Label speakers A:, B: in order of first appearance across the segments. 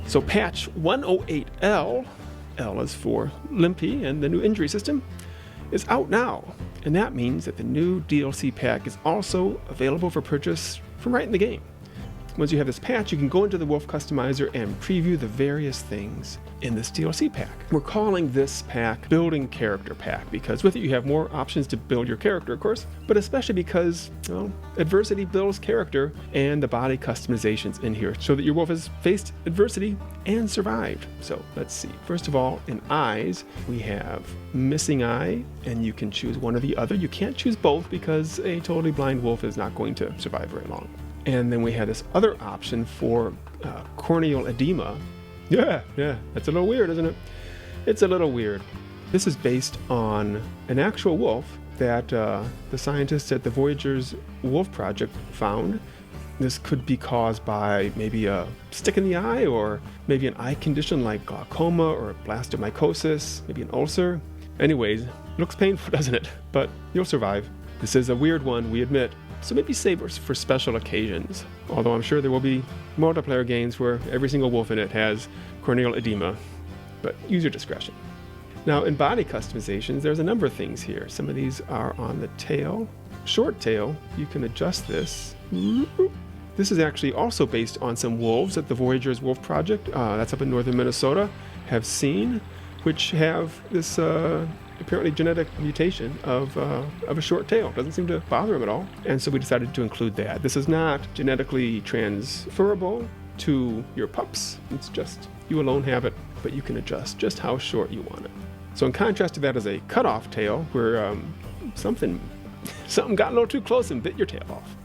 A: So patch 1.0.8l, L is for Limpy and the new injury system, is out now. And that means that the new DLC pack is also available for purchase from right in the game. Once you have this patch, you can go into the Wolf Customizer and preview the various things in this DLC pack. We're calling this pack Building Character Pack because with it you have more options to build your character, of course, but especially because, well, adversity builds character and the body customizations in here so that your wolf has faced adversity and survived. So let's see. First of all, in eyes, we have missing eye, and you can choose one or the other. You can't choose both because a totally blind wolf is not going to survive very long. And then we have this other option for corneal edema. Yeah, that's a little weird, isn't it? It's a little weird. This is based on an actual wolf that the scientists at the Voyager's Wolf Project found. This could be caused by maybe a stick in the eye or maybe an eye condition like glaucoma or blastomycosis, maybe an ulcer. Anyways, looks painful, doesn't it? But you'll survive. This is a weird one, we admit. So maybe save it for special occasions. Although I'm sure there will be multiplayer games where every single wolf in it has corneal edema, but use your discretion. Now in body customizations, there's a number of things here. Some of these are on the tail. Short tail, you can adjust this. This is actually also based on some wolves that the Voyager's Wolf Project, that's up in northern Minnesota, have seen, which have this apparently genetic mutation of a short tail. Doesn't seem to bother him at all. And so we decided to include that. This is not genetically transferable to your pups. It's just you alone have it, but you can adjust just how short you want it. So in contrast to that is a cutoff tail where something got a little too close and bit your tail off.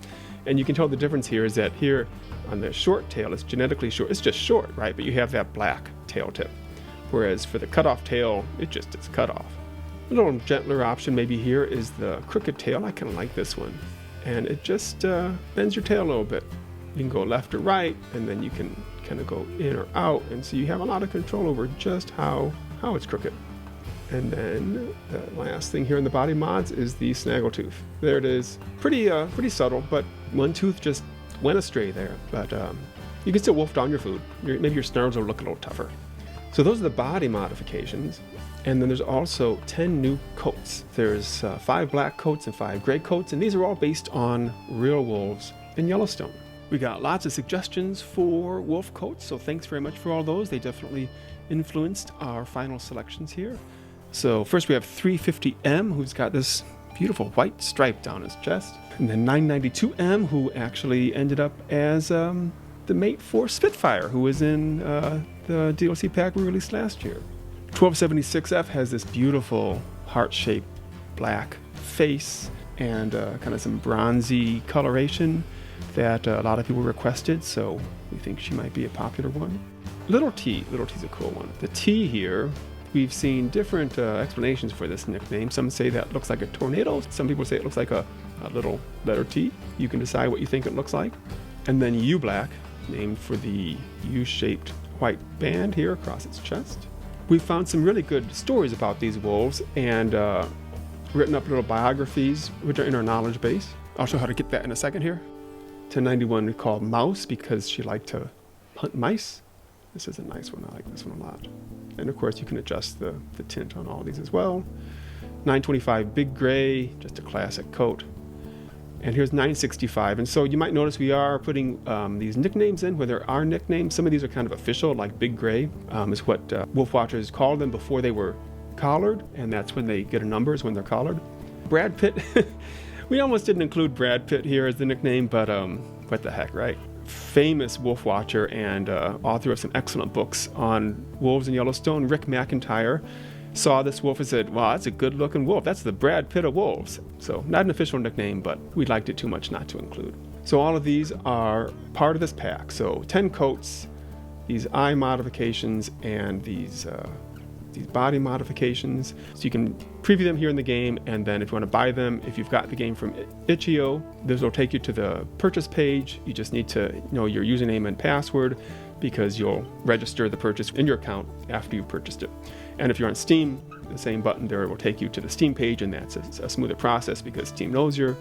A: And you can tell the difference here is that here on the short tail, it's genetically short. It's just short, right? But you have that black tail tip. Whereas for the cutoff tail, it just is cut off. A little gentler option maybe here is the crooked tail. I kind of like this one. And it just bends your tail a little bit. You can go left or right, and then you can kind of go in or out. And so you have a lot of control over just how it's crooked. And then the last thing here in the body mods is the snaggletooth. There it is. Pretty subtle, but one tooth just went astray there. But you can still wolf down your food. Maybe your snarls will look a little tougher. So those are the body modifications. And then there's also 10 new coats. There's 5 black coats and 5 gray coats, and these are all based on real wolves in Yellowstone. We got lots of suggestions for wolf coats, so thanks very much for all those. They definitely influenced our final selections here. So first we have 350M, who's got this beautiful white stripe down his chest. And then 992M, who actually ended up as the mate for Spitfire, who was in the DLC pack we released last year. 1276F has this beautiful heart-shaped black face and kind of some bronzy coloration that a lot of people requested, so we think she might be a popular one. Little T's a cool one. The T here, we've seen different explanations for this nickname. Some say that looks like a tornado. Some people say it looks like a little letter T. You can decide what you think it looks like. And then U Black, named for the U-shaped white band here across its chest. We found some really good stories about these wolves and written up little biographies, which are in our knowledge base. I'll show how to get that in a second here. 1091 we call Mouse because she liked to hunt mice. This is a nice one. I like this one a lot. And of course you can adjust the tint on all these as well. 925 Big Gray, just a classic coat. And here's 965. And so you might notice we are putting these nicknames in where there are nicknames. Some of these are kind of official, like Big Gray is what wolf watchers called them before they were collared. And that's when they get a number, is when they're collared. Brad Pitt, we almost didn't include Brad Pitt here as the nickname, but what the heck, right? Famous wolf watcher and author of some excellent books on wolves in Yellowstone, Rick McIntyre, saw this wolf and said, wow, that's a good looking wolf. That's the Brad Pitt of wolves. So not an official nickname, but we liked it too much not to include. So all of these are part of this pack. So 10 coats, these eye modifications, and these body modifications. So you can preview them here in the game, and then if you want to buy them, if you've got the game from itch.io, this will take you to the purchase page. You just need to know your username and password because you'll register the purchase in your account after you've purchased it. And if you're on Steam, the same button there will take you to the Steam page, and that's a smoother process because Steam knows your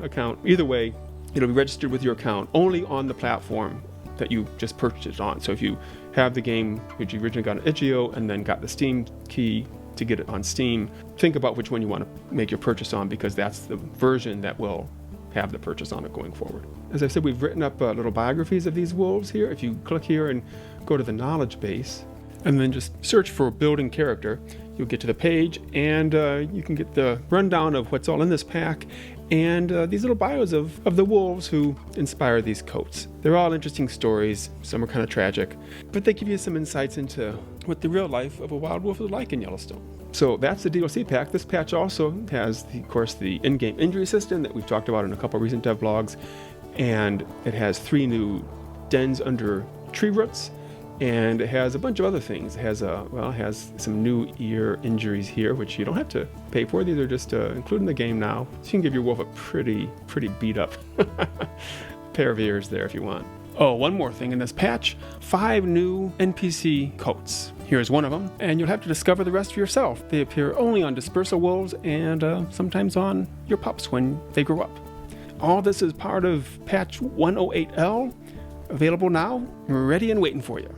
A: account. Either way, it'll be registered with your account only on the platform that you just purchased it on. So if you have the game, which you originally got on itch.io and then got the Steam key to get it on Steam, think about which one you want to make your purchase on, because that's the version that will have the purchase on it going forward. As I said, we've written up little biographies of these wolves here. If you click here and go to the knowledge base and then just search for building character, you'll get to the page, and you can get the rundown of what's all in this pack and these little bios of the wolves who inspire these coats. They're all interesting stories. Some are kind of tragic, but they give you some insights into what the real life of a wild wolf is like in Yellowstone. So that's the DLC pack. This patch also has, of course, the in-game injury system that we've talked about in a couple recent dev blogs, and it has 3 new dens under tree roots, and it has a bunch of other things. It has some new ear injuries here, which you don't have to pay for. These are just included in the game now. So you can give your wolf a pretty beat up pair of ears there if you want. Oh, one more thing in this patch, 5 new NPC coats. Here's one of them, and you'll have to discover the rest for yourself. They appear only on dispersal wolves and sometimes on your pups when they grow up. All this is part of patch 1.0.8l, available now, ready and waiting for you.